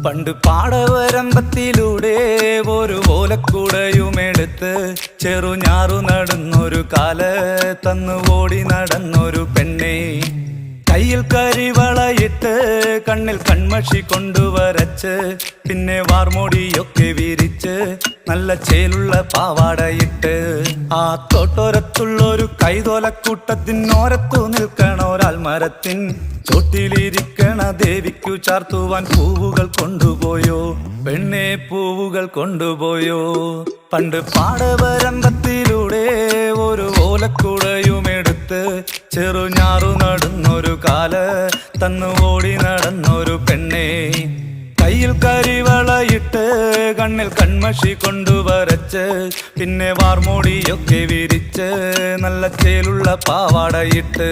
പണ്ട് പാടവരമ്പത്തിലൂടെ ഒരു ഓലക്കുടയുമെടുത്ത് ചെറുഞാറു നടന്നൊരു കാല് തന്നു ഓടി നടന്നൊരു പെണ്ണെ. കയ്യിൽ കരിവളയിട്ട് കണ്ണിൽ കൺമഷി കൊണ്ടുവരച്ച് പിന്നെ വാർമോടിയൊക്കെ വിരിച്ച് നല്ല ചേലുള്ള പാവാടയിട്ട് ആ തോട്ടോരത്തുള്ളൊരു കൈതോലക്കൂട്ടത്തിനോരത്തു നിൽക്കണ ഒരാൾ മരത്തിൻ ചോട്ടിലിരിക്കണ ദേവിക്കു ചാർത്തുവാൻ പൂവുകൾ കൊണ്ടുപോയോ പെണ്ണെ, പൂവുകൾ കൊണ്ടുപോയോ. പണ്ട് പാടവരമ്പത്തിലൂടെ ഒരു ഓലക്കുടയുമെടുത്ത് ചെറുഞാറു നടന്നൊരു കാല് തന്നു ഓടി നടന്നൊരു പെണ്ണെ. കയ്യിൽ കരിവളയിട്ട് കണ്ണിൽ കൺമഷി കൊണ്ടുവരച്ച് പിന്നെ വാർമോടിയൊക്കെ വിരിച്ച് നല്ല ചേലുള്ള പാവാടയിട്ട്